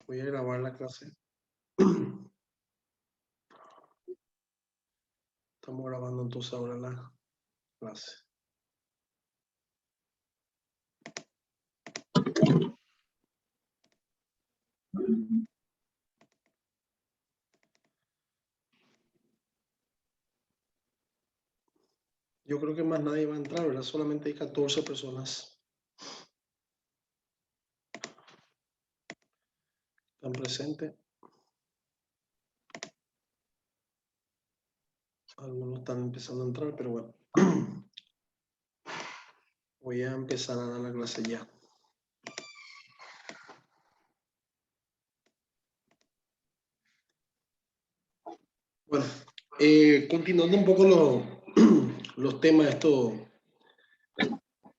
Voy a grabar la clase. Estamos grabando entonces ahora la clase. Yo creo que más nadie va a entrar, ¿verdad? Solamente hay 14 personas. Están presentes. Algunos están empezando a entrar, pero bueno. Voy a empezar a dar la clase ya. Bueno, continuando un poco los temas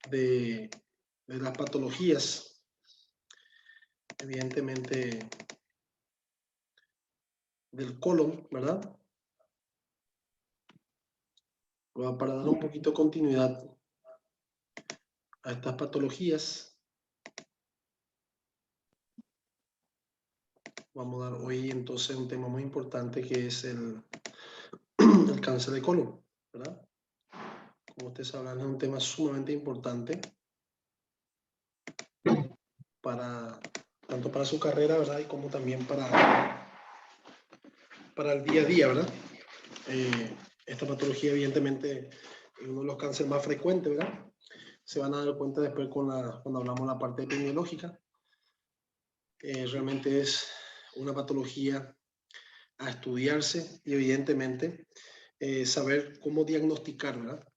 de las patologías, evidentemente del colon, ¿verdad? Para dar un poquito de continuidad a estas patologías, vamos a dar hoy entonces un tema muy importante que es el cáncer de colon, ¿verdad? Como ustedes sabrán, es un tema sumamente importante tanto para su carrera, ¿verdad? Y como también para el día a día, ¿verdad? Esta patología evidentemente es uno de los cánceres más frecuentes, ¿verdad? Se van a dar cuenta después cuando hablamos de la parte epidemiológica. Realmente es una patología a estudiarse y evidentemente saber cómo diagnosticar, ¿verdad?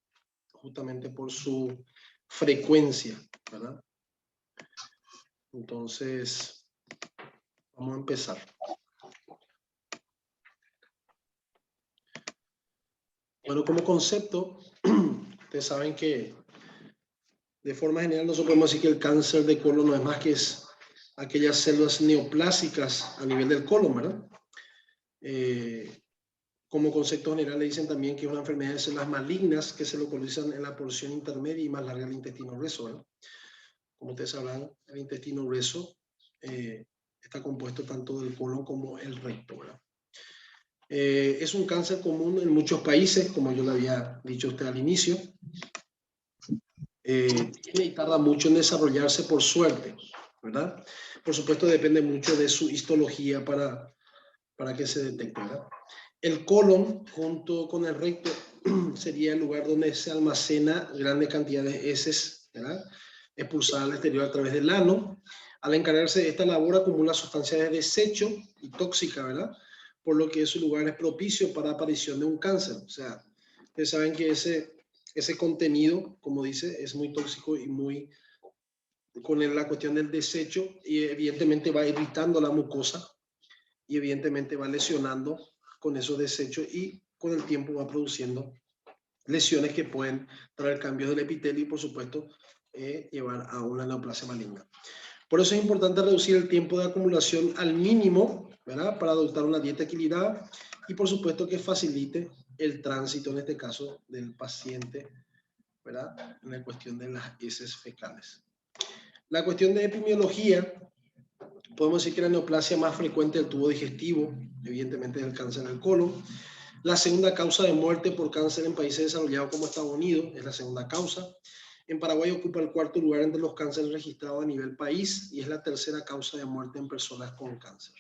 Justamente por su frecuencia, ¿verdad? Entonces, vamos a empezar. Bueno, como concepto, ustedes saben que de forma general nosotros podemos decir que el cáncer de colon no es más que aquellas células neoplásicas a nivel del colon, ¿verdad? Como concepto general le dicen también que es una enfermedad de células malignas que se localizan en la porción intermedia y más larga del intestino grueso, ¿verdad? Como ustedes sabrán, el intestino grueso está compuesto tanto del colon como el recto, ¿verdad? Es un cáncer común en muchos países, como yo le había dicho a usted al inicio. Y tarda mucho en desarrollarse por suerte, ¿verdad? Por supuesto, depende mucho de su histología para que se detecte, ¿verdad? El colon, junto con el recto, sería el lugar donde se almacena grandes cantidades de heces, ¿verdad? Expulsada al exterior a través del ano. Al encargarse de esta labor, acumula sustancias de desecho y tóxica, ¿verdad? Por lo que su lugar es propicio para la aparición de un cáncer. O sea, ustedes saben que ese contenido, como dice, es muy tóxico y muy con la cuestión del desecho y evidentemente va irritando la mucosa y evidentemente va lesionando con esos desechos y con el tiempo va produciendo lesiones que pueden traer cambios del epitelio y por supuesto llevar a una neoplasia maligna. Por eso es importante reducir el tiempo de acumulación al mínimo, ¿verdad? Para adoptar una dieta equilibrada y por supuesto que facilite el tránsito, en este caso, del paciente, ¿verdad? En la cuestión de las heces fecales. La cuestión de epidemiología, podemos decir que la neoplasia más frecuente del tubo digestivo, evidentemente es el cáncer del colon. La segunda causa de muerte por cáncer en países desarrollados como Estados Unidos es la segunda causa. En Paraguay ocupa el cuarto lugar entre los cánceres registrados a nivel país y es la tercera causa de muerte en personas con cáncer.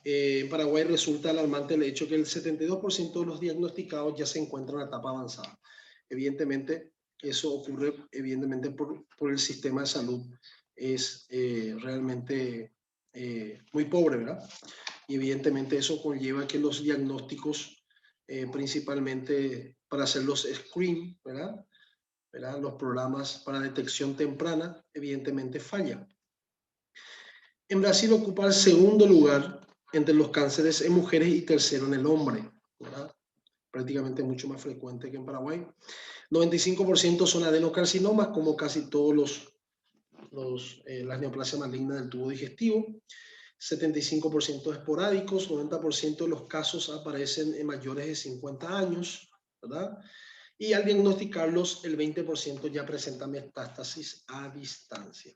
En Paraguay resulta alarmante el hecho que el 72% de los diagnosticados ya se encuentran en la etapa avanzada. Evidentemente, eso ocurre evidentemente por el sistema de salud. Es realmente muy pobre, ¿verdad? Y evidentemente eso conlleva que los diagnósticos, principalmente para hacer los screen, ¿verdad? Los programas para detección temprana, evidentemente fallan. En Brasil ocupa el segundo lugar entre los cánceres en mujeres y tercero en el hombre, ¿verdad? Prácticamente mucho más frecuente que en Paraguay. 95% son adenocarcinomas, como casi todos las neoplasias malignas del tubo digestivo. 75% esporádicos, 90% de los casos aparecen en mayores de 50 años, ¿verdad? Y al diagnosticarlos, el 20% ya presenta metástasis a distancia.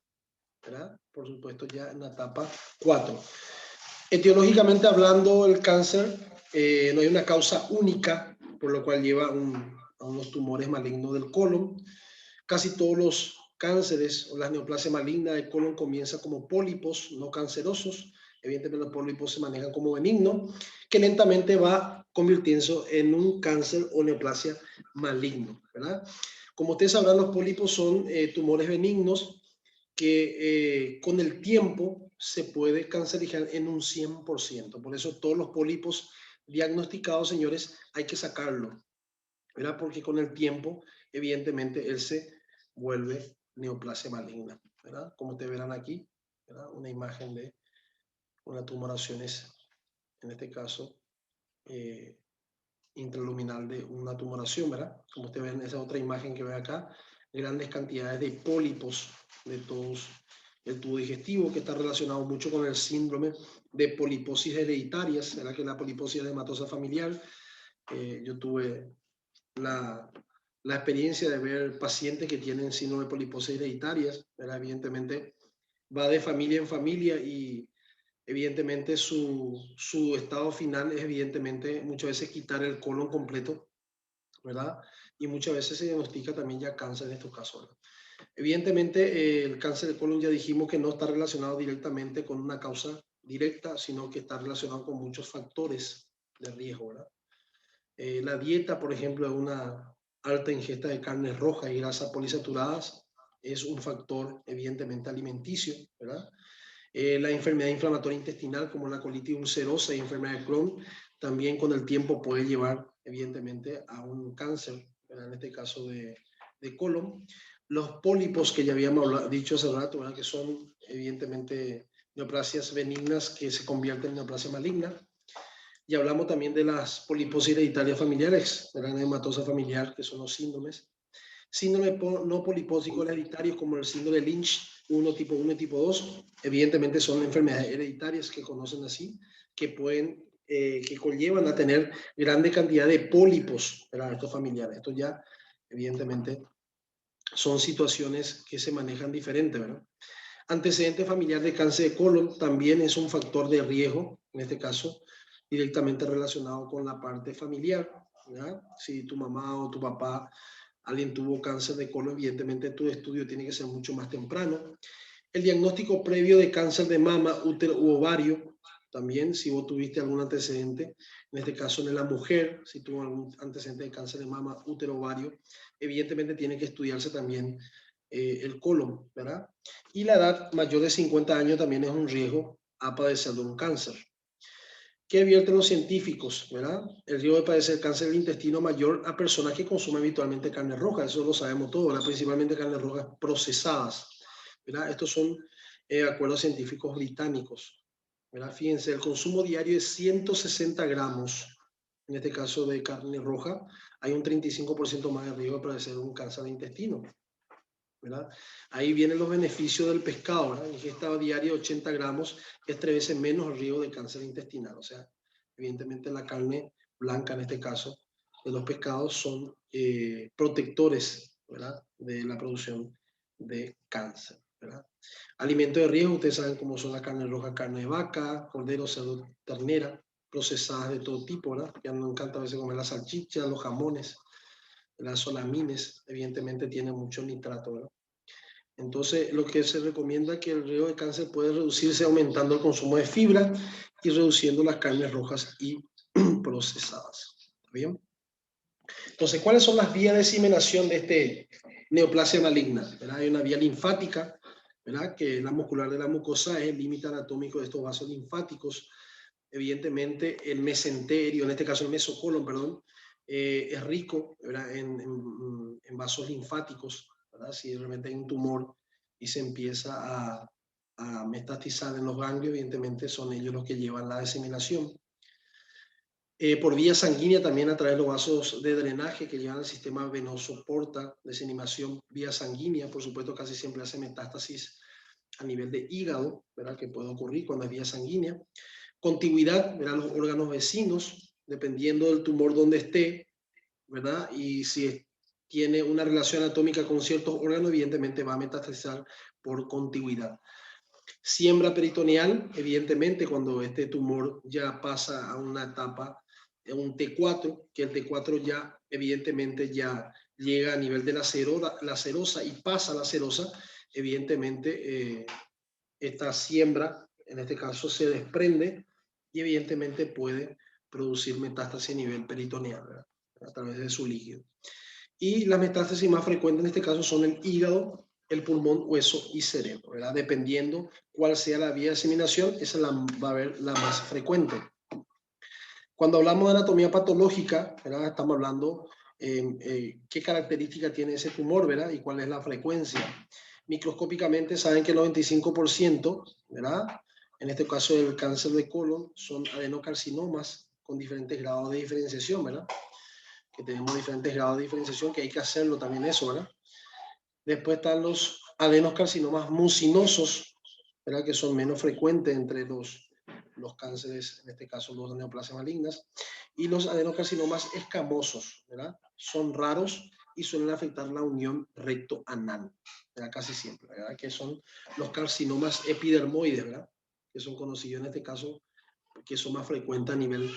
¿verdad? Por supuesto, ya en la etapa 4. Etiológicamente hablando, el cáncer no hay una causa única, por lo cual lleva a unos tumores malignos del colon. Casi todos los cánceres o las neoplasias malignas del colon comienzan como pólipos no cancerosos. Evidentemente los pólipos se manejan como benignos, que lentamente va convirtiéndose en un cáncer o neoplasia maligno, ¿verdad? Como ustedes sabrán, los pólipos son tumores benignos que con el tiempo se puede cancerizar en un 100%. Por eso todos los pólipos diagnosticados, señores, hay que sacarlo, ¿verdad? Porque con el tiempo, evidentemente, él se vuelve neoplasia maligna, ¿verdad? Como te verán aquí, ¿verdad? Una imagen de una tumoraciones, en este caso, intraluminal de una tumoración, ¿verdad? Como ustedes ven, esa otra imagen que ve acá, grandes cantidades de pólipos de todos el tubo digestivo, que está relacionado mucho con el síndrome de poliposis hereditarias, ¿verdad? Que es la poliposis edematosa familiar. Yo tuve la experiencia de ver pacientes que tienen síndrome de poliposis hereditarias, ¿verdad? Evidentemente va de familia en familia y evidentemente su estado final es evidentemente muchas veces quitar el colon completo, ¿verdad? Y muchas veces se diagnostica también ya cáncer en estos casos, ¿verdad? Evidentemente el cáncer de colon ya dijimos que no está relacionado directamente con una causa directa, sino que está relacionado con muchos factores de riesgo, ¿verdad? La dieta, por ejemplo, de una alta ingesta de carnes rojas y grasas polisaturadas es un factor evidentemente alimenticio, ¿verdad? La enfermedad inflamatoria intestinal como la colitis ulcerosa y enfermedad de Crohn también con el tiempo puede llevar evidentemente a un cáncer, ¿verdad? En este caso de colon. Los pólipos que ya habíamos dicho hace rato, ¿verdad? Que son evidentemente neoplasias benignas que se convierten en neoplasia maligna. Y hablamos también de las poliposis hereditarias familiares, de la hematosa familiar, que son los síndromes. Síndromes no polipósicos hereditarios como el síndrome de Lynch 1 tipo 1 y tipo 2, evidentemente son enfermedades hereditarias que conocen así, que pueden, que conllevan a tener grande cantidad de pólipos, ¿verdad? Estos familiares. Esto ya, evidentemente, son situaciones que se manejan diferente, ¿verdad? Antecedente familiar de cáncer de colon también es un factor de riesgo, en este caso, directamente relacionado con la parte familiar, ¿verdad? Si tu mamá o tu papá, alguien tuvo cáncer de colon, evidentemente tu estudio tiene que ser mucho más temprano. El diagnóstico previo de cáncer de mama, útero u ovario, también si vos tuviste algún antecedente, en este caso en la mujer, si tuvo algún antecedente de cáncer de mama, útero, ovario, evidentemente tiene que estudiarse también el colon, ¿verdad? Y la edad mayor de 50 años también es un riesgo a padecer de un cáncer. ¿Qué advierten los científicos? ¿Verdad? El riesgo de padecer cáncer del intestino mayor a personas que consumen habitualmente carne roja, eso lo sabemos todos, ¿verdad? Principalmente carnes rojas procesadas, ¿verdad? Estos son acuerdos científicos británicos, ¿verdad? Fíjense, el consumo diario de 160 gramos, en este caso de carne roja, hay un 35% más de riesgo de padecer un cáncer de intestino, ¿verdad? Ahí vienen los beneficios del pescado, ¿verdad? Ingesta diaria de 80 gramos es 3 veces menos el riesgo de cáncer intestinal. O sea, evidentemente la carne blanca, en este caso, de los pescados son protectores, ¿verdad? De la producción de cáncer, ¿verdad? Alimentos de riesgo, ustedes saben cómo son la carne roja, carne de vaca, cordero, cerdo, ternera, procesadas de todo tipo, ¿verdad? Ya nos encanta a veces comer las salchichas, los jamones, las solamines, evidentemente tienen mucho nitrato, ¿verdad? Entonces, lo que se recomienda es que el riesgo de cáncer puede reducirse aumentando el consumo de fibra y reduciendo las carnes rojas y procesadas. ¿Está bien? Entonces, ¿cuáles son las vías de diseminación de este neoplasia maligna? ¿Verdad? Hay una vía linfática, ¿verdad? Que es la muscular de la mucosa, es el límite anatómico de estos vasos linfáticos. Evidentemente, el mesenterio, en este caso el mesocolon, perdón, es rico, ¿verdad? En vasos linfáticos, ¿verdad? Si realmente hay un tumor y se empieza a metastizar en los ganglios, evidentemente son ellos los que llevan la diseminación. Por vía sanguínea también a través de los vasos de drenaje que llevan al sistema venoso porta, diseminación vía sanguínea, por supuesto casi siempre hace metástasis a nivel de hígado, ¿verdad? Que puede ocurrir cuando es vía sanguínea. Contigüidad, ¿verdad? Los órganos vecinos, dependiendo del tumor donde esté, ¿verdad? Y si tiene una relación anatómica con ciertos órganos, evidentemente va a metastizar por contigüidad. Siembra peritoneal, evidentemente, cuando este tumor ya pasa a una etapa, un T4, que el T4 ya, evidentemente, ya llega a nivel de la serosa y pasa a la serosa, evidentemente, esta siembra, en este caso, se desprende y evidentemente puede producir metástasis a nivel peritoneal, ¿verdad? A través de su líquido. Y las metástasis más frecuentes en este caso son el hígado, el pulmón, hueso y cerebro, ¿verdad? Dependiendo cuál sea la vía de diseminación, esa va a ver la más frecuente. Cuando hablamos de anatomía patológica, ¿verdad? Estamos hablando qué característica tiene ese tumor, ¿verdad? Y cuál es la frecuencia. Microscópicamente saben que el 95%, ¿verdad? En este caso del cáncer de colon, son adenocarcinomas con diferentes grados de diferenciación, ¿verdad? Que tenemos diferentes grados de diferenciación, que hay que hacerlo también eso, ¿verdad? Después están los adenocarcinomas mucinosos, ¿verdad? Que son menos frecuentes entre los cánceres, en este caso los neoplasias malignas, y los adenocarcinomas escamosos, ¿verdad? Son raros y suelen afectar la unión recto-anal, ¿verdad? Casi siempre, ¿verdad? Que son los carcinomas epidermoides, ¿verdad? Que son conocidos en este caso, que son más frecuentes a nivel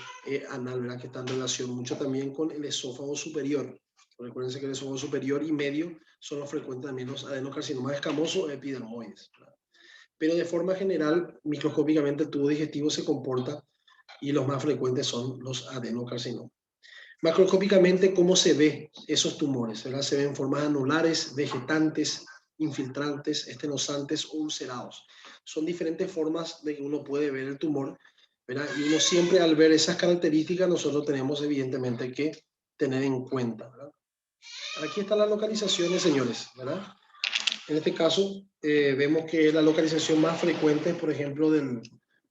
anal, ¿verdad? Que están en relación mucho también con el esófago superior. Recuerden que el esófago superior y medio son los frecuentes también los adenocarcinomas escamosos o epidermoides, ¿verdad? Pero de forma general, microscópicamente el tubo digestivo se comporta y los más frecuentes son los adenocarcinomas. Macroscópicamente, ¿cómo se ve esos tumores? ¿Verdad? Se ven formas anulares, vegetantes, infiltrantes, estenosantes o ulcerados. Son diferentes formas de que uno puede ver el tumor, ¿verdad? Y uno siempre al ver esas características, nosotros tenemos evidentemente que tener en cuenta, ¿verdad? Aquí están las localizaciones, señores, ¿verdad? En este caso, vemos que la localización más frecuente, por ejemplo, de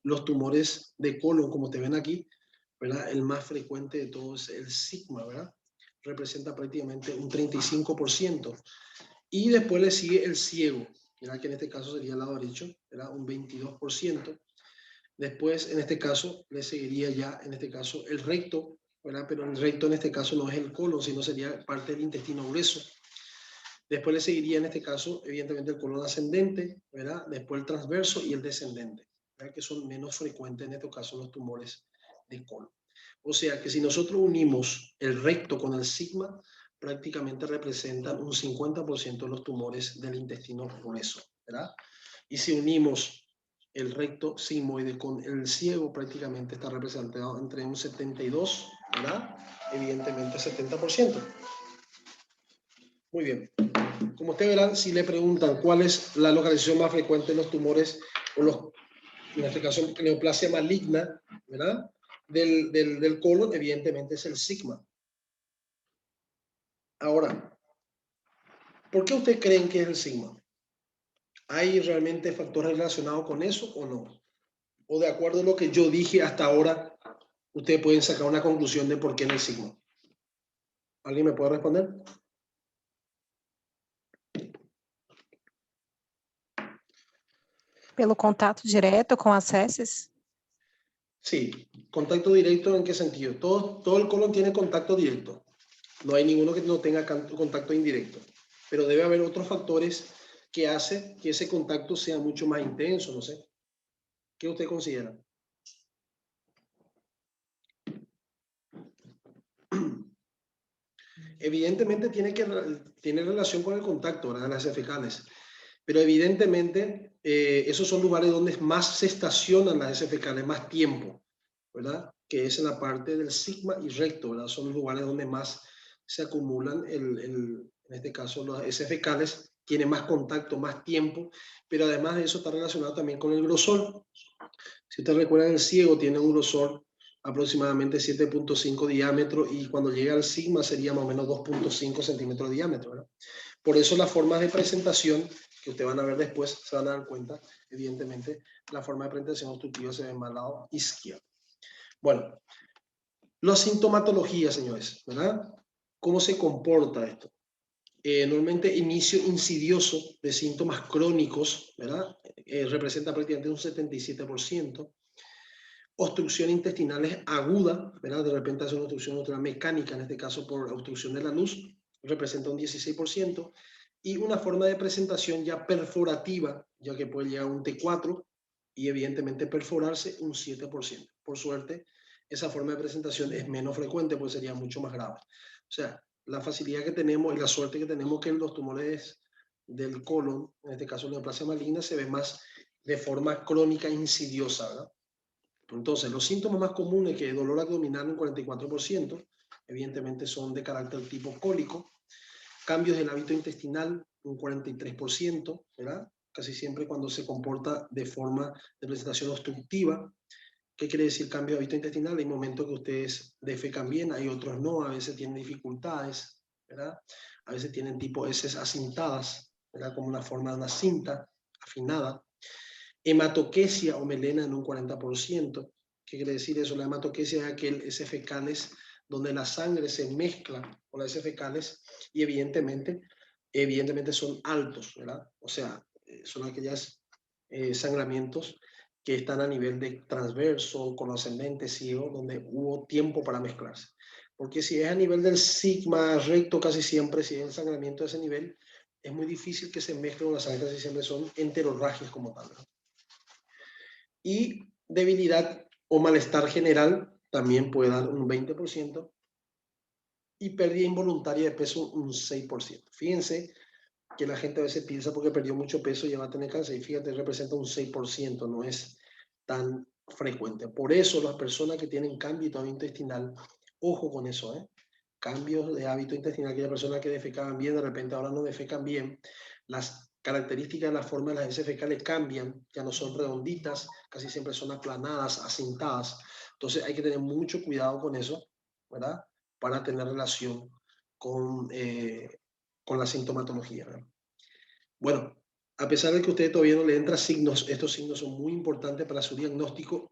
los tumores de colon, como te ven aquí, ¿verdad? El más frecuente de todos es el sigma, ¿verdad? Representa prácticamente un 35%. Y después le sigue el ciego, ¿verdad? Que en este caso sería el lado derecho, ¿verdad? Un 22%. Después, en este caso, le seguiría ya, en este caso, el recto, ¿verdad? Pero el recto en este caso no es el colon, sino sería parte del intestino grueso. Después le seguiría en este caso, evidentemente, el colon ascendente, ¿verdad? Después el transverso y el descendente, ¿verdad? Que son menos frecuentes en este caso los tumores de colon. O sea que si nosotros unimos el recto con el sigma, prácticamente representan un 50% de los tumores del intestino grueso, ¿verdad? Y si unimos el recto sigmoide con el ciego, prácticamente está representado entre un 72, ¿verdad? Evidentemente 70%. Muy bien. Como ustedes verán, si le preguntan cuál es la localización más frecuente de los tumores, o los, en este caso neoplasia maligna, ¿verdad? Del colon, evidentemente es el sigma. Ahora, ¿por qué ustedes creen que es el sigma? ¿Hay realmente factores relacionados con eso o no? O de acuerdo a lo que yo dije hasta ahora, ustedes pueden sacar una conclusión de por qué es el sigma. ¿Alguien me puede responder? Pelo contato direto com as heces? Sí, contacto directo, ¿en qué sentido? Todo el colon tiene contacto directo. No hay ninguno que no tenga contacto indirecto. Pero debe haber otros factores que hacen que ese contacto sea mucho más intenso, no sé. ¿Qué usted considera? Evidentemente tiene relación con el contacto, ¿verdad? Las heces fecales. Pero evidentemente esos son lugares donde más se estacionan las heces fecales, más tiempo, ¿verdad? Que es en la parte del sigma y recto, ¿verdad? Son los lugares donde más se acumulan, en este caso, las heces fecales, tiene más contacto, más tiempo, pero además de eso está relacionado también con el grosor. Si ustedes recuerdan, el ciego tiene un grosor aproximadamente 7.5 diámetro y cuando llega al sigma sería más o menos 2.5 centímetros de diámetro, ¿verdad? Por eso las formas de presentación que ustedes van a ver después, se van a dar cuenta, evidentemente, la forma de presentación obstructiva se ve más al lado izquierdo. Bueno, la sintomatología, señores, ¿verdad? ¿Cómo se comporta esto? Normalmente inicio insidioso de síntomas crónicos, ¿verdad? Representa prácticamente un 77%. Obstrucción intestinal aguda, ¿verdad? De repente hace una obstrucción mecánica, en este caso por obstrucción de la luz, representa un 16%. Y una forma de presentación ya perforativa, ya que puede llegar a un T4 y evidentemente perforarse un 7%. Por suerte, esa forma de presentación es menos frecuente, pues sería mucho más grave. O sea, la facilidad que tenemos y la suerte que tenemos que los tumores del colon, en este caso la neoplasia maligna, se ve más de forma crónica insidiosa, ¿verdad? Entonces, los síntomas más comunes, que dolor abdominal un 44%, evidentemente son de carácter tipo cólico, cambios del hábito intestinal un 43%, ¿verdad? Casi siempre cuando se comporta de forma de presentación obstructiva. ¿Qué quiere decir cambio de hábito intestinal? Hay momentos que ustedes defecan bien, hay otros no, a veces tienen dificultades, ¿verdad? A veces tienen tipo heces acintadas, ¿verdad? Como una forma de una cinta afinada. Hematoquesia o melena en un 40%. ¿Qué quiere decir eso? La hematoquesia es aquel heces fecales donde la sangre se mezcla con las heces fecales y evidentemente son altos, ¿verdad? O sea, son aquellos sangramientos que están a nivel de transverso, con ascendente, ciego, donde hubo tiempo para mezclarse. Porque si es a nivel del sigma recto, casi siempre, si es el sangramiento de ese nivel, es muy difícil que se mezclen las sangres, casi siempre son enterorragias como tal, ¿verdad? Y debilidad o malestar general también puede dar un 20% y pérdida involuntaria de peso un 6%. Fíjense que la gente a veces piensa porque perdió mucho peso ya va a tener cáncer y fíjate, representa un 6%, no es tan frecuente. Por eso las personas que tienen cambio de hábito intestinal, ojo con eso, ¿eh? Cambios de hábito intestinal, aquellas personas que defecaban bien, de repente ahora no defecan bien, las características de la forma de las heces fecales cambian, ya no son redonditas, casi siempre son aplanadas, acintadas. Entonces hay que tener mucho cuidado con eso, ¿verdad? Para tener relación con la sintomatología, ¿verdad? Bueno, a pesar de que usted todavía no le entra signos, estos signos son muy importantes para su diagnóstico.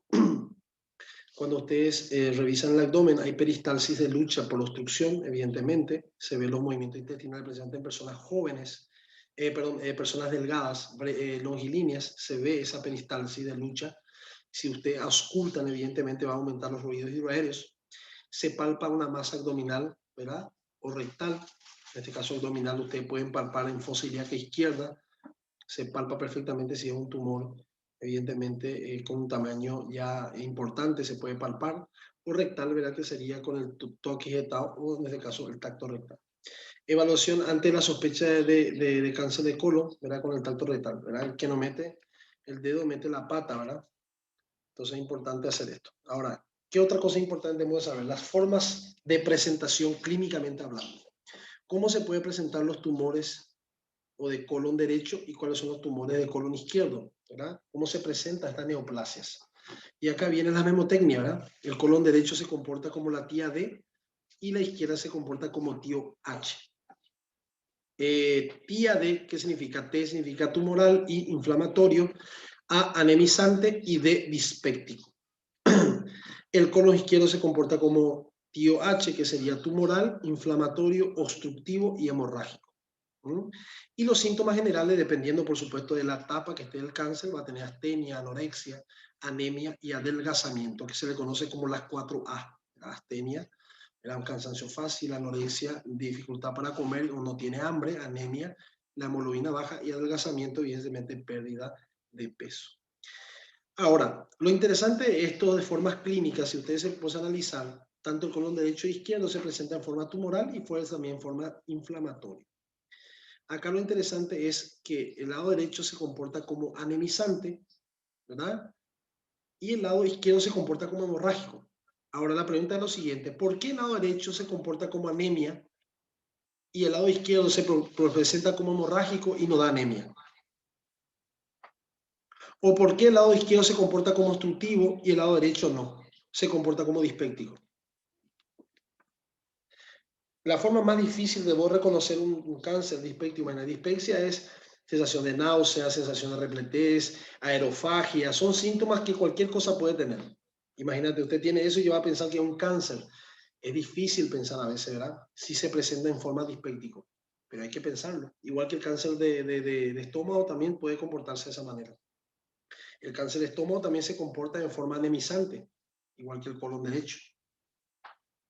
Cuando ustedes revisan el abdomen, hay peristalsis de lucha por la obstrucción, evidentemente. Se ven los movimientos intestinales presentes en personas jóvenes, personas delgadas, longilíneas. Se ve esa peristalsis de lucha. Si ustedes auscultan, evidentemente va a aumentar los ruidos hidroaéreos. Se palpa una masa abdominal, ¿verdad? O rectal. En este caso abdominal, ustedes pueden palpar en fosa ilíaca izquierda. Se palpa perfectamente si es un tumor, evidentemente con un tamaño ya importante se puede palpar, o rectal, ¿verdad? Que sería con el toque injetado o en este caso el tacto rectal. Evaluación ante la sospecha de cáncer de colon, ¿verdad? Con el tacto rectal, ¿verdad? El que no mete el dedo, mete la pata, ¿verdad? Entonces es importante hacer esto. Ahora, ¿qué otra cosa importante debemos saber? Las formas de presentación clínicamente hablando. ¿Cómo se puede presentar los tumores o de colon derecho y cuáles son los tumores de colon izquierdo, ¿verdad? ¿Cómo se presentan estas neoplasias? Y acá viene la memotecnia, ¿verdad? El colon derecho se comporta como la tía D y la izquierda se comporta como tío H. Tía D, ¿qué significa? T significa tumoral y inflamatorio, A anemizante y D dispéptico. El colon izquierdo se comporta como tío H, que sería tumoral, inflamatorio, obstructivo y hemorrágico. Y los síntomas generales, dependiendo por supuesto de la etapa que esté el cáncer, va a tener astenia, anorexia, anemia y adelgazamiento, que se le conoce como las 4A. La astenia, un cansancio fácil, anorexia, dificultad para comer o no tiene hambre, anemia, la hemoglobina baja y adelgazamiento, evidentemente pérdida de peso. Ahora, lo interesante de esto de formas clínicas, si ustedes se pueden analizar, tanto el colon derecho e izquierdo se presenta en forma tumoral y puede también en forma inflamatoria. Acá lo interesante es que el lado derecho se comporta como anemizante, ¿verdad? Y el lado izquierdo se comporta como hemorrágico. Ahora la pregunta es lo siguiente, ¿por qué el lado derecho se comporta como anemia y el lado izquierdo se presenta como hemorrágico y no da anemia? ¿O por qué el lado izquierdo se comporta como obstructivo y el lado derecho no? Se comporta como dispéptico. La forma más difícil de vos reconocer un cáncer dispéptico en la dispepsia es sensación de náusea, sensación de repletez, aerofagia. Son síntomas que cualquier cosa puede tener. Imagínate, usted tiene eso y va a pensar que es un cáncer. Es difícil pensar a veces, ¿verdad? Si se presenta en forma dispéptico. Pero hay que pensarlo. Igual que el cáncer de estómago también puede comportarse de esa manera. El cáncer de estómago también se comporta en forma anemizante, igual que el colon derecho.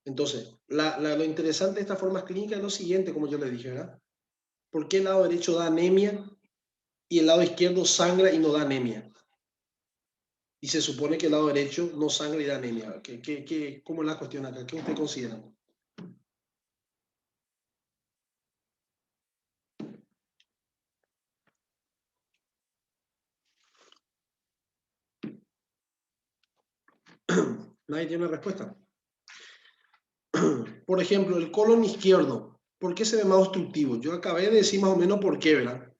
Entonces, lo interesante de estas formas clínicas es lo siguiente, como yo le dije, ¿verdad? ¿Por qué el lado derecho da anemia y el lado izquierdo sangra y no da anemia? Y se supone que el lado derecho no sangra y da anemia. ¿Cómo es la cuestión acá? ¿Qué usted considera? Nadie tiene una respuesta. Por ejemplo, el colon izquierdo, ¿por qué se ve más obstructivo? Yo acabé de decir más o menos por qué, ¿verdad?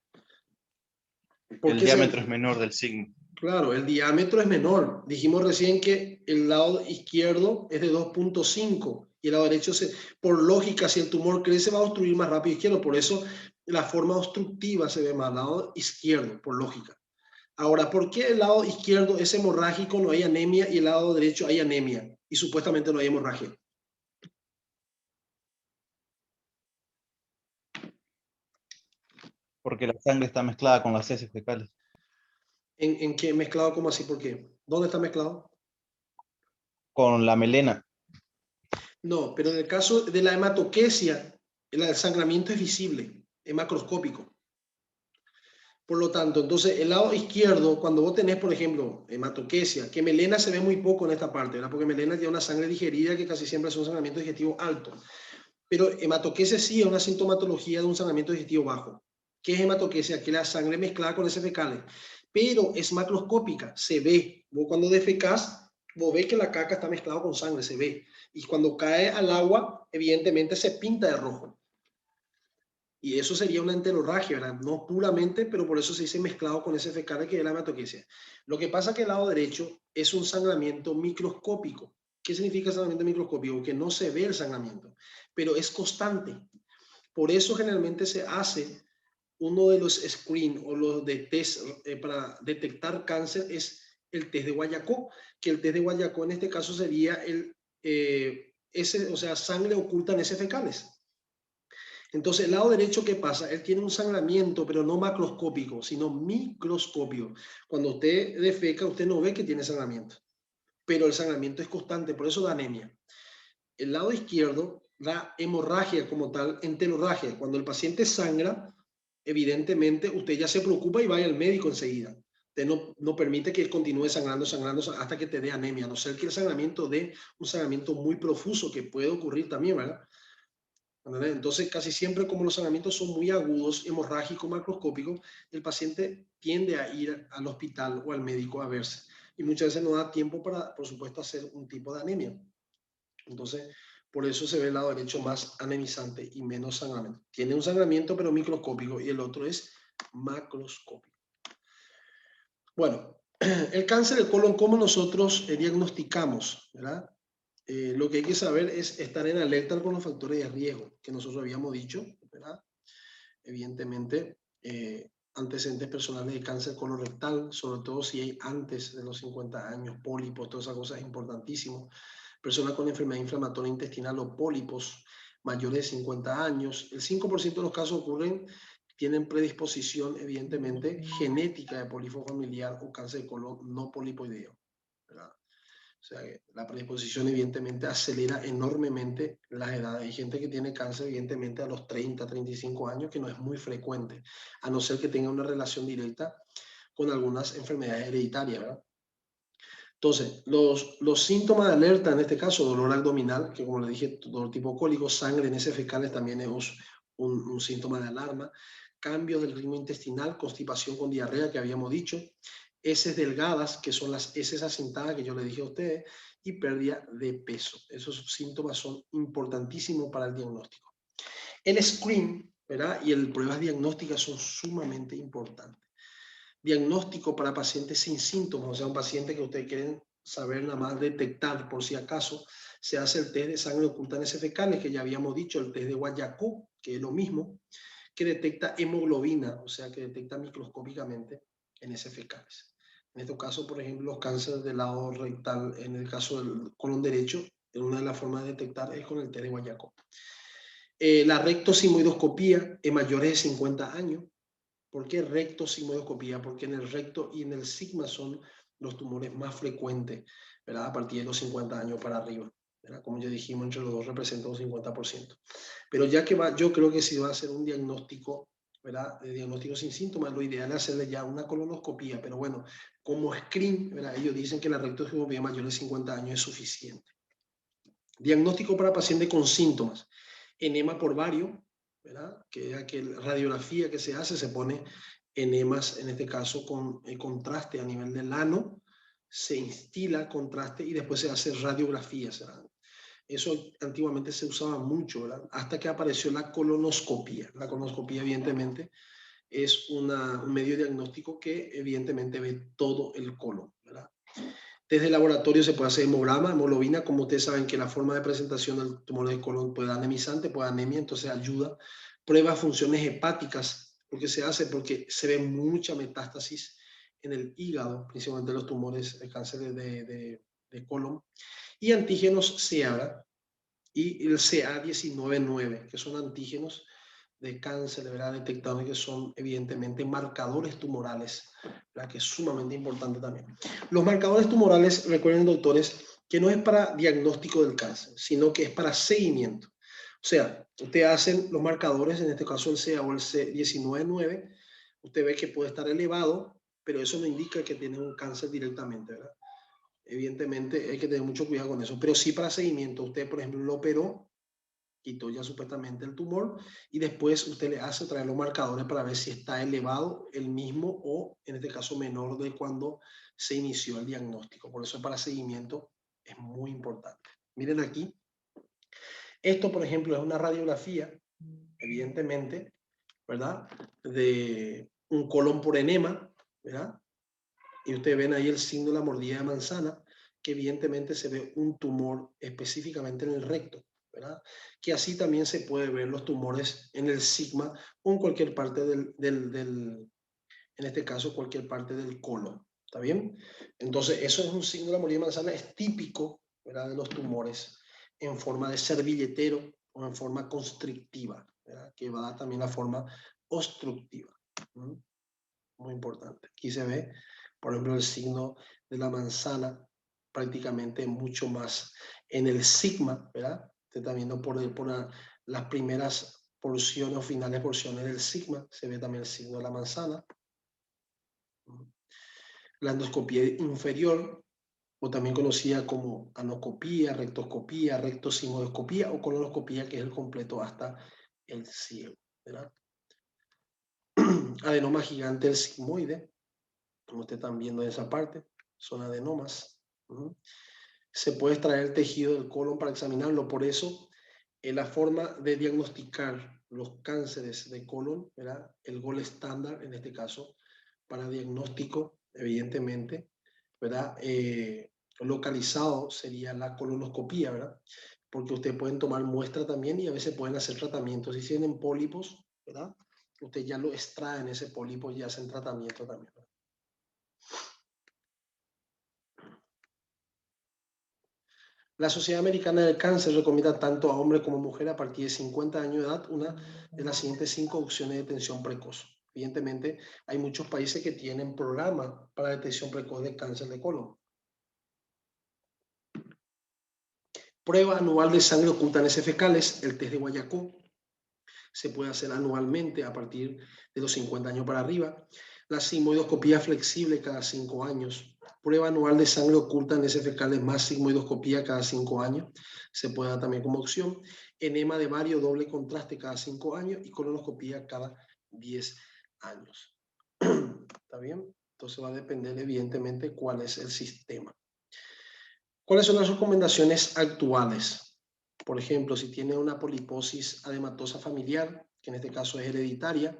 El diámetro es menor del signo. Claro, el diámetro es menor. Dijimos recién que el lado izquierdo es de 2.5 y el lado derecho, por lógica, si el tumor crece, va a obstruir más rápido izquierdo. Por eso la forma obstructiva se ve más al lado izquierdo, por lógica. Ahora, ¿por qué el lado izquierdo es hemorrágico, no hay anemia, y el lado derecho hay anemia? Y supuestamente no hay hemorragia. Porque la sangre está mezclada con las heces fecales. ¿En qué mezclado? ¿Cómo así? ¿Por qué? ¿Dónde está mezclado? Con la melena. No, pero en el caso de la hematoquesia, el sangramiento es visible, es macroscópico. Por lo tanto, entonces el lado izquierdo, cuando vos tenés, por ejemplo, hematoquesia, que melena se ve muy poco en esta parte, ¿verdad? Porque melena tiene una sangre digerida que casi siempre es un sangramiento digestivo alto. Pero hematoquesia sí es una sintomatología de un sangramiento digestivo bajo. ¿Qué es hematoquesia? Que la sangre mezclada con heces fecales. Pero es macroscópica, se ve. Vos cuando defecás, vos ves que la caca está mezclada con sangre, se ve. Y cuando cae al agua, evidentemente se pinta de rojo. Y eso sería una enterorragia, ¿verdad? No puramente, pero por eso se dice mezclado con heces fecales, que es la hematoquesia. Lo que pasa es que el lado derecho es un sangramiento microscópico. ¿Qué significa sangramiento microscópico? Que no se ve el sangramiento, pero es constante. Por eso generalmente se hace uno de los screen o los de test para detectar cáncer es el test de Guayacó, que el test de Guayacó en este caso sería o sea, sangre oculta en heces fecales. Entonces, el lado derecho, ¿qué pasa? Él tiene un sangramiento, pero no macroscópico, sino microscópico. Cuando usted defeca, usted no ve que tiene sangramiento, pero el sangramiento es constante, por eso da anemia. El lado izquierdo da hemorragia como tal, enterorragia. Cuando el paciente sangra, evidentemente usted ya se preocupa y va al médico enseguida. Usted no permite que él continúe sangrando hasta que te dé anemia, a no ser que el sangramiento dé un sangramiento muy profuso, que puede ocurrir también, ¿verdad? Entonces, casi siempre como los sangramientos son muy agudos, hemorrágicos, macroscópicos, el paciente tiende a ir al hospital o al médico a verse. Y muchas veces no da tiempo para, por supuesto, hacer un tipo de anemia. Entonces, por eso se ve el lado derecho más anemizante y menos sangramiento. Tiene un sangramiento, pero microscópico, y el otro es macroscópico. Bueno, el cáncer del colon, ¿cómo nosotros diagnosticamos? ¿Verdad? Lo que hay que saber es estar en alerta con los factores de riesgo que nosotros habíamos dicho, ¿verdad? Evidentemente, antecedentes personales de cáncer colorectal, sobre todo si hay antes de los 50 años, pólipos, todas esas cosas es importantísimo. Personas con enfermedad inflamatoria intestinal o pólipos mayores de 50 años. El 5% de los casos ocurren, tienen predisposición, evidentemente, genética de pólipo familiar o cáncer de colon no polipoideo, ¿verdad? O sea, la predisposición evidentemente acelera enormemente las edades. Hay gente que tiene cáncer evidentemente a los 30, 35 años, que no es muy frecuente, a no ser que tenga una relación directa con algunas enfermedades hereditarias, ¿verdad? Entonces, los síntomas de alerta, en este caso, dolor abdominal, que como le dije, dolor tipo cólico, sangre en heces fecales también es un síntoma de alarma, cambio del ritmo intestinal, constipación con diarrea, que habíamos dicho, heces delgadas, que son las heces asentadas que yo le dije a ustedes, y pérdida de peso. Esos síntomas son importantísimos para el diagnóstico. El screen, ¿verdad? Y el pruebas diagnósticas son sumamente importantes. Diagnóstico para pacientes sin síntomas, o sea, un paciente que ustedes quieren saber nada más detectar por si acaso, se hace el test de sangre oculta en heces fecales, que ya habíamos dicho, el test de Guayacó, que es lo mismo, que detecta hemoglobina, o sea, que detecta microscópicamente en heces fecales. En este caso, por ejemplo, los cánceres del lado rectal, en el caso del colon derecho, una de las formas de detectar es con el test de Guayacó. La rectosigmoidoscopía en mayores de 50 años. ¿Por qué rectosigmoidoscopía? Porque en el recto y en el sigma son los tumores más frecuentes, ¿verdad? A partir de los 50 años para arriba, ¿verdad? Como ya dijimos, entre los dos representa un 50%. Pero ya que va, yo creo que si va a hacer un diagnóstico ¿verdad? De diagnóstico sin síntomas, lo ideal es hacerle ya una colonoscopía, pero bueno, como screen, ¿verdad? Ellos dicen que la rectoscopía mayor de 50 años es suficiente. Diagnóstico para pacientes con síntomas. Enema por bario, ¿verdad? Que es aquella radiografía que se hace, se pone enemas, en este caso con contraste a nivel del ano, se instila contraste y después se hace radiografías, ¿verdad? Eso antiguamente se usaba mucho, ¿verdad? Hasta que apareció la colonoscopía. La colonoscopía, evidentemente, es un medio diagnóstico que evidentemente ve todo el colon, ¿verdad? Desde el laboratorio se puede hacer hemograma, hemoglobina, como ustedes saben que la forma de presentación del tumor del colon puede dar anemizante, puede dar anemia, entonces ayuda. Prueba funciones hepáticas, porque se hace porque se ve mucha metástasis en el hígado, principalmente los tumores de cáncer de colon. Y antígenos CEAGA y el CA19-9, que son antígenos de cáncer, ¿verdad? Detectados, que son evidentemente marcadores tumorales, ¿verdad? Que es sumamente importante también. Los marcadores tumorales, recuerden doctores, que no es para diagnóstico del cáncer, sino que es para seguimiento. O sea, ustedes hacen los marcadores, en este caso el CA o el C19-9, usted ve que puede estar elevado, pero eso no indica que tiene un cáncer directamente, ¿verdad? Evidentemente hay que tener mucho cuidado con eso, pero sí para seguimiento. Usted, por ejemplo, lo operó, quitó ya supuestamente el tumor y después usted le hace traer los marcadores para ver si está elevado el mismo o en este caso menor de cuando se inició el diagnóstico. Por eso para seguimiento es muy importante. Miren aquí, esto por ejemplo es una radiografía, evidentemente, ¿verdad? De un colon por enema, ¿verdad? Y ustedes ven ahí el signo de la mordida de manzana, que evidentemente se ve un tumor específicamente en el recto, ¿verdad? Que así también se puede ver los tumores en el sigma o en cualquier parte en este caso, cualquier parte del colon, ¿está bien? Entonces, eso es un signo de la mordida de manzana, es típico, ¿verdad? De los tumores en forma de servilletero o en forma constrictiva, ¿verdad? Que va a dar también la forma obstructiva. ¿Mm? Muy importante. Aquí se ve, por ejemplo, el signo de la manzana prácticamente mucho más en el sigma, ¿verdad? Usted está viendo por las primeras porciones o finales porciones del sigma, se ve también el signo de la manzana. La endoscopía inferior, o también conocida como anocopía, rectosigmoidoscopía o colonoscopía, que es el completo hasta el cielo, ¿verdad? Adenoma gigante del sigmoide, como ustedes están viendo en esa parte, son adenomas. Se puede extraer el tejido del colon para examinarlo, por eso la forma de diagnosticar los cánceres de colon, ¿verdad? El gold estándar, en este caso, para diagnóstico, evidentemente, ¿verdad? Localizado sería la colonoscopía, ¿verdad? Porque ustedes pueden tomar muestra también y a veces pueden hacer tratamientos. Si tienen pólipos, ¿verdad? Ustedes ya lo extraen ese pólipo y hacen tratamiento también, ¿verdad? La Sociedad Americana del Cáncer recomienda tanto a hombres como a mujeres a partir de 50 años de edad una de las siguientes 5 opciones de detención precoz. Evidentemente, hay muchos países que tienen programas para detección precoz de cáncer de colon. Prueba anual de sangre oculta en heces fecales, el test de Guayaquil. Se puede hacer anualmente a partir de los 50 años para arriba. La sigmoidoscopía flexible cada 5 años. Prueba anual de sangre oculta en heces fecales más sigmoidoscopía cada 5 años. Se puede dar también como opción. Enema de bario doble contraste cada 5 años y colonoscopía cada 10 años. ¿Está bien? Entonces va a depender evidentemente cuál es el sistema. ¿Cuáles son las recomendaciones actuales? Por ejemplo, si tiene una poliposis adematosa familiar, que en este caso es hereditaria,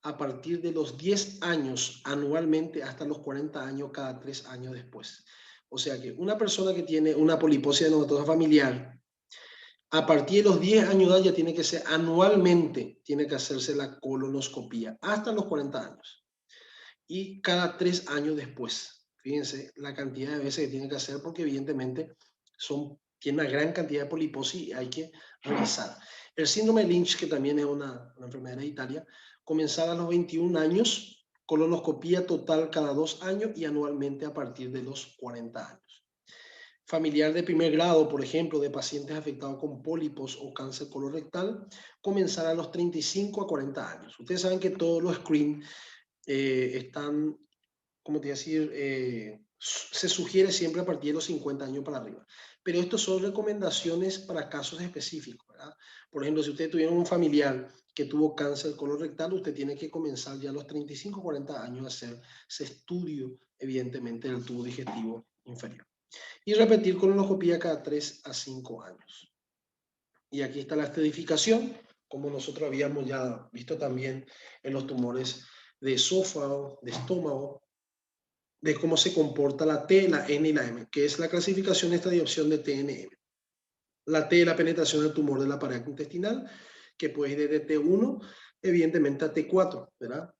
a partir de los 10 años anualmente hasta los 40 años cada 3 años después. O sea que una persona que tiene una poliposis adematosa familiar, a partir de los 10 años de edad ya tiene que ser anualmente, tiene que hacerse la colonoscopía hasta los 40 años. Y cada 3 años después. Fíjense la cantidad de veces que tiene que hacer porque evidentemente tiene una gran cantidad de poliposis y hay que revisar. El síndrome de Lynch, que también es una enfermedad hereditaria, comenzar a los 21 años, colonoscopía total cada 2 años y anualmente a partir de los 40 años. familiar de primer grado, por ejemplo, de pacientes afectados con pólipos o cáncer colorectal, comenzar a los 35 a 40 años. Ustedes saben que todos los screen están, ¿cómo te voy a decir? Se sugiere siempre a partir de los 50 años para arriba. Pero estos son recomendaciones para casos específicos, ¿verdad? Por ejemplo, si usted tuviera un familiar que tuvo cáncer colorectal, usted tiene que comenzar ya a los 35 o 40 años a hacer ese estudio, evidentemente, del tubo digestivo inferior. Y repetir colonoscopia cada 3 a 5 años. Y aquí está la estratificación, como nosotros habíamos ya visto también en los tumores de esófago, de estómago, de cómo se comporta la T, la N y la M, que es la clasificación esta de opción de TNM. La T, la penetración del tumor de la pared intestinal, que puede ir desde T1, evidentemente a T4, ¿verdad?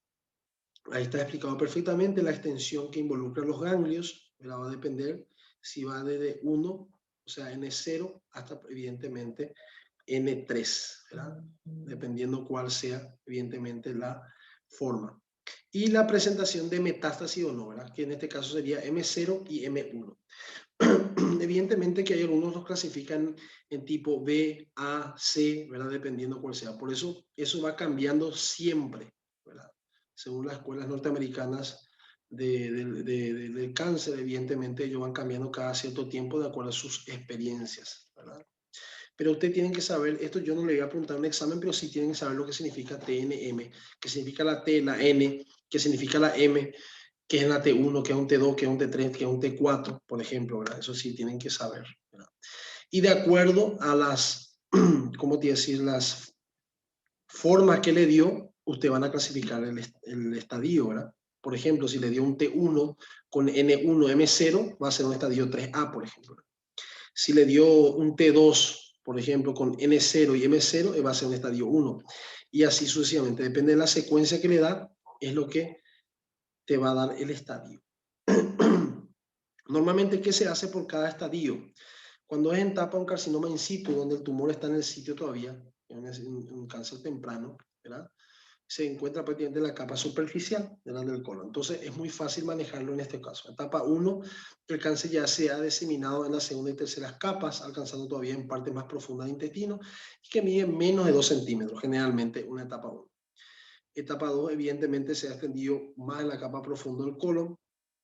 Ahí está explicado perfectamente la extensión que involucra los ganglios, ¿verdad? Va a depender si va desde 1, o sea, N0, hasta evidentemente N3, ¿verdad? Dependiendo cuál sea, evidentemente, la forma. Y la presentación de metástasis o no, ¿verdad? Que en este caso sería M0 y M1. Evidentemente que hay algunos los clasifican en tipo B, A, C, ¿verdad? Dependiendo cuál sea. Por eso, eso va cambiando siempre, ¿verdad? Según las escuelas norteamericanas del cáncer, evidentemente ellos van cambiando cada cierto tiempo de acuerdo a sus experiencias, ¿verdad? Pero ustedes tienen que saber, esto yo no le voy a preguntar en un examen, pero sí tienen que saber lo que significa TNM, que significa la T, la N, que significa la M, que es la T1, que es un T2, que es un T3, que es un T4, por ejemplo, ¿verdad? Eso sí tienen que saber, ¿verdad? Y de acuerdo a las, ¿cómo te decir? Las formas que le dio, usted van a clasificar el estadio, ¿verdad? Por ejemplo, si le dio un T1 con N1, M0, va a ser un estadio 3A, por ejemplo. Si le dio un T2, por ejemplo, con N0 y M0, va a ser un estadio 1. Y así sucesivamente. Depende de la secuencia que le da, es lo que te va a dar el estadio. Normalmente, ¿qué se hace por cada estadio? Cuando es en etapa un carcinoma in situ, donde el tumor está en el sitio todavía, un cáncer temprano, ¿verdad? Se encuentra prácticamente en la capa superficial del colon. Entonces es muy fácil manejarlo en este caso. Etapa 1, el cáncer ya se ha diseminado en las segunda y terceras capas, alcanzando todavía en parte más profunda del intestino, y que mide menos de 2 centímetros, generalmente una etapa 1. Etapa 2, evidentemente, se ha extendido más en la capa profunda del colon,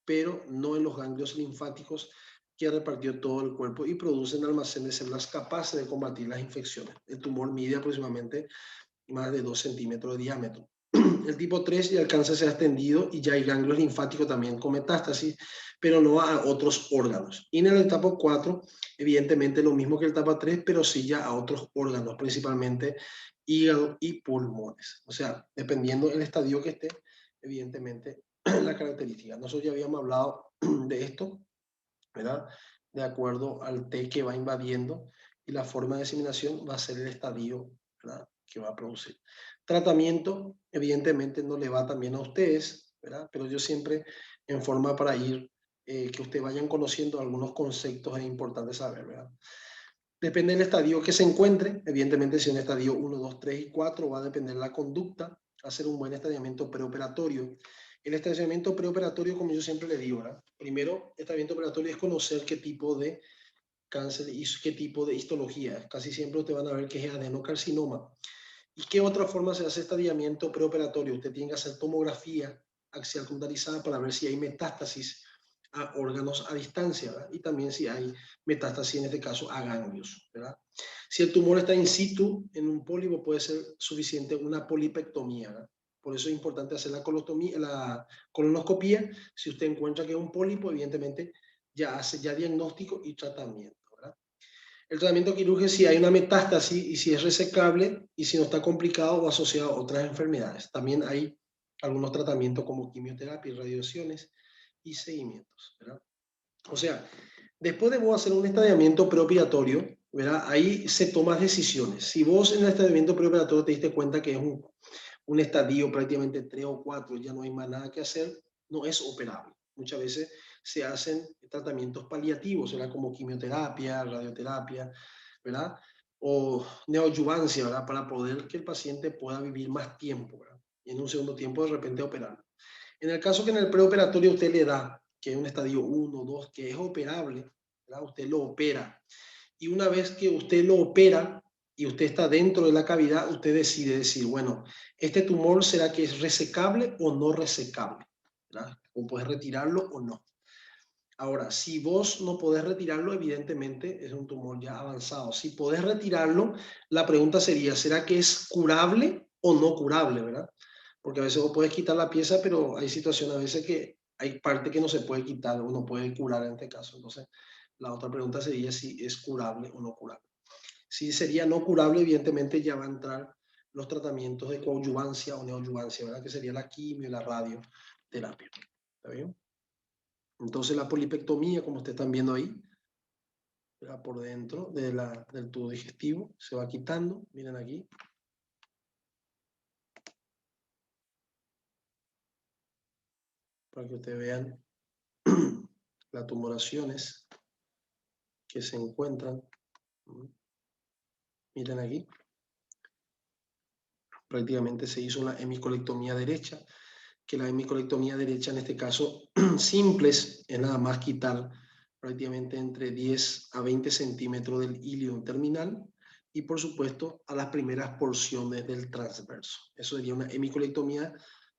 pero no en los ganglios linfáticos que repartió todo el cuerpo y producen almacén de células capaces de combatir las infecciones. El tumor mide aproximadamente más de 2 centímetros de diámetro. El tipo 3 ya el cáncer se ha extendido y ya hay ganglios linfáticos también con metástasis, pero no a otros órganos. Y en el etapa 4, evidentemente lo mismo que el etapa 3, pero sí ya a otros órganos, principalmente hígado y pulmones. O sea, dependiendo del estadio que esté, evidentemente la característica. Nosotros ya habíamos hablado de esto, ¿verdad? De acuerdo al T que va invadiendo y la forma de diseminación va a ser el estadio, ¿verdad? Que va a producir. Tratamiento, evidentemente, no le va también a ustedes, ¿verdad? Pero yo siempre, en forma para ir, que ustedes vayan conociendo algunos conceptos es importante saber, ¿verdad? Depende del estadio que se encuentre, evidentemente, si es un estadio 1, 2, 3 y 4, va a depender de la conducta, hacer un buen estadiamiento preoperatorio. El estadiamiento preoperatorio, como yo siempre le digo, ¿verdad? Primero, estadiamiento preoperatorio es conocer qué tipo de cáncer y qué tipo de histología. Casi siempre te van a ver que es adenocarcinoma. ¿Y qué otra forma se hace estadiamiento preoperatorio? Usted tiene que hacer tomografía axial computarizada para ver si hay metástasis a órganos a distancia, ¿verdad? Y también si hay metástasis, en este caso, a ganglios, ¿verdad? Si el tumor está in situ, en un pólipo puede ser suficiente una polipectomía, ¿verdad? Por eso es importante hacer la colonoscopía. Si usted encuentra que es un pólipo, evidentemente ya hace ya diagnóstico y tratamiento, ¿verdad? El tratamiento quirúrgico si hay una metástasis y si es resecable y si no está complicado o asociado a otras enfermedades. También hay algunos tratamientos como quimioterapia y radiaciones y seguimientos, ¿verdad? O sea, después de vos hacer un estadiamiento preoperatorio, ¿verdad? Ahí se toman decisiones. Si vos en el estadiamiento preoperatorio te diste cuenta que es un estadio prácticamente 3 o 4, ya no hay más nada que hacer, no es operable. Muchas veces se hacen tratamientos paliativos, ¿verdad? Como quimioterapia, radioterapia, ¿verdad? O neoadyuvancia, ¿verdad? Para poder que el paciente pueda vivir más tiempo, ¿verdad? Y en un segundo tiempo de repente operar. En el caso que en el preoperatorio usted le da, que es un estadio 1, 2, que es operable, ¿verdad? Usted lo opera. Y una vez que usted lo opera y usted está dentro de la cavidad, usted decide decir, bueno, ¿este tumor será que es resecable o no resecable? ¿Verdad? O puedes retirarlo o no. Ahora, si vos no podés retirarlo, evidentemente es un tumor ya avanzado. Si podés retirarlo, la pregunta sería, ¿será que es curable o no curable, verdad? Porque a veces vos puedes quitar la pieza, pero hay situaciones a veces que hay parte que no se puede quitar o no puede curar en este caso. Entonces, la otra pregunta sería si es curable o no curable. Si sería no curable, evidentemente ya va a entrar los tratamientos de coadyuvancia o neoadyuvancia, ¿verdad? Que sería la quimio y la radioterapia. ¿Está bien? Entonces la polipectomía, como ustedes están viendo ahí, ¿verdad? Por dentro del tubo digestivo, se va quitando, miren aquí. Para que ustedes vean las tumoraciones que se encuentran. Miren aquí. Prácticamente se hizo una hemicolectomía derecha, que la hemicolectomía derecha en este caso simples es nada más quitar prácticamente entre 10 a 20 centímetros del hilo terminal y por supuesto a las primeras porciones del transverso. Eso sería una hemicolectomía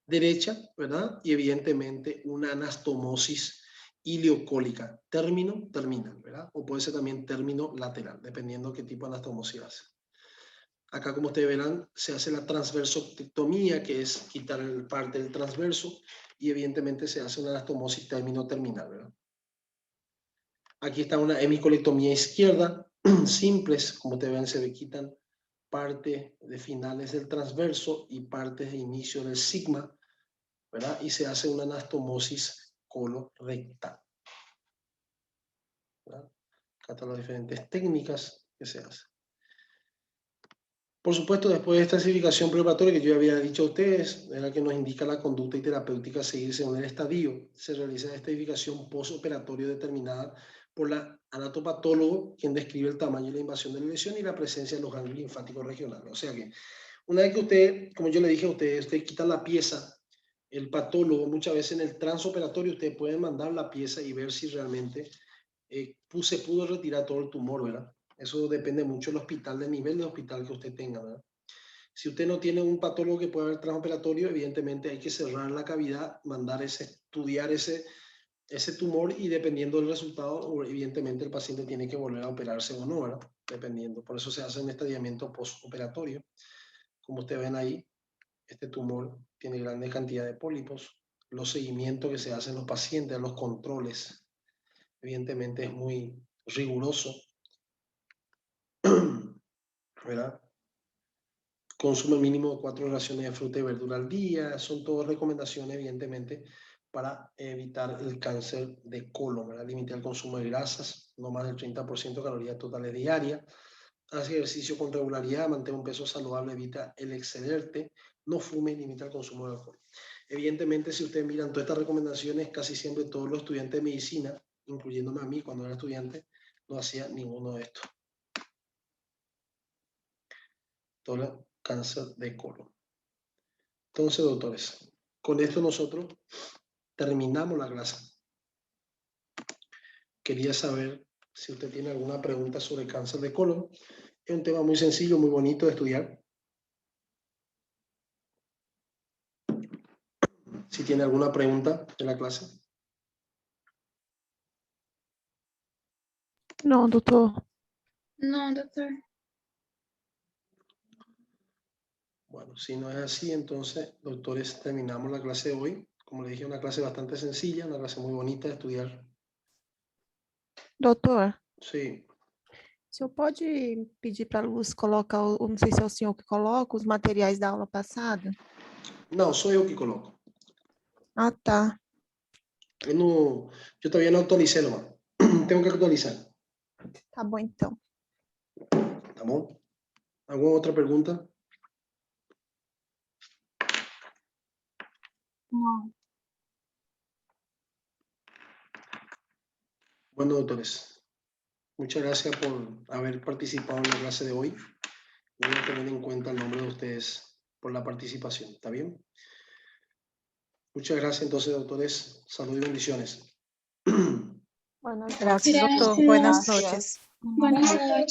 derecha, ¿verdad? Y evidentemente una anastomosis iliocólica, término terminal, ¿verdad? O puede ser también término lateral, dependiendo qué tipo de anastomosis hace. Acá, como ustedes verán, se hace la transversotectomía, que es quitar parte del transverso, y evidentemente se hace una anastomosis término-terminal, ¿verdad? Aquí está una hemicolectomía izquierda, simples, como ustedes ven, se le quitan parte de finales del transverso y partes de inicio del sigma, ¿verdad? Y se hace una anastomosis colorectal, ¿verdad? Acá están las diferentes técnicas que se hacen. Por supuesto, después de esta certificación preoperatoria que yo había dicho a ustedes, es la que nos indica la conducta y terapéutica a seguir según el estadio, se realiza esta certificación postoperatoria determinada por la anatopatólogo, quien describe el tamaño y la invasión de la lesión y la presencia de los ganglios linfáticos regionales. O sea que, una vez que usted, como yo le dije a ustedes, usted quita la pieza, el patólogo, muchas veces en el transoperatorio, usted puede mandar la pieza y ver si realmente se pudo retirar todo el tumor, ¿verdad? Eso depende mucho del hospital, del nivel de hospital que usted tenga, ¿verdad? Si usted no tiene un patólogo que pueda haber transoperatorio, evidentemente hay que cerrar la cavidad, mandar estudiar ese tumor y dependiendo del resultado, evidentemente el paciente tiene que volver a operarse o no, ¿verdad? Dependiendo. Por eso se hace un estadiamiento postoperatorio. Como ustedes ven ahí, este tumor tiene grandes cantidades de pólipos. Los seguimientos que se hacen los pacientes, los controles, evidentemente es muy riguroso, ¿verdad? Consume mínimo de 4 raciones de fruta y verdura al día. Son todas recomendaciones, evidentemente, para evitar el cáncer de colon, ¿verdad? Limitar el consumo de grasas, no más del 30% de calorías totales diarias. Haz ejercicio con regularidad, mantén un peso saludable, evita el excederte, no fume, limita el consumo de alcohol. Evidentemente, si ustedes miran todas estas recomendaciones, casi siempre todos los estudiantes de medicina, incluyéndome a mí cuando era estudiante, no hacía ninguno de estos. Todo cáncer de colon. Entonces, doctores, con esto nosotros terminamos la clase. Quería saber si usted tiene alguna pregunta sobre cáncer de colon. Es un tema muy sencillo, muy bonito de estudiar. Si tiene alguna pregunta en la clase. No, doctor. No, doctor. Bueno, si no es así, entonces, doctores, terminamos la clase de hoy. Como le dije, una clase bastante sencilla, una clase muy bonita de estudiar. Doutor, Sí. o senhor pode pedir para a Luz colocar, não sei se é o senhor que coloca, os materiais da aula passada? No, soy yo que coloco. Ah, tá. Yo todavía no actualicé nomás. Tengo que actualizar. Tá bom, então. ¿Estamos? ¿Alguna otra pregunta? No. Bueno, doctores, muchas gracias por haber participado en la clase de hoy. Voy a tener en cuenta el nombre de ustedes por la participación. ¿Está bien? Muchas gracias entonces, doctores. Salud y bendiciones. Buenas Gracias, doctor. Buenas noches. Buenas noches.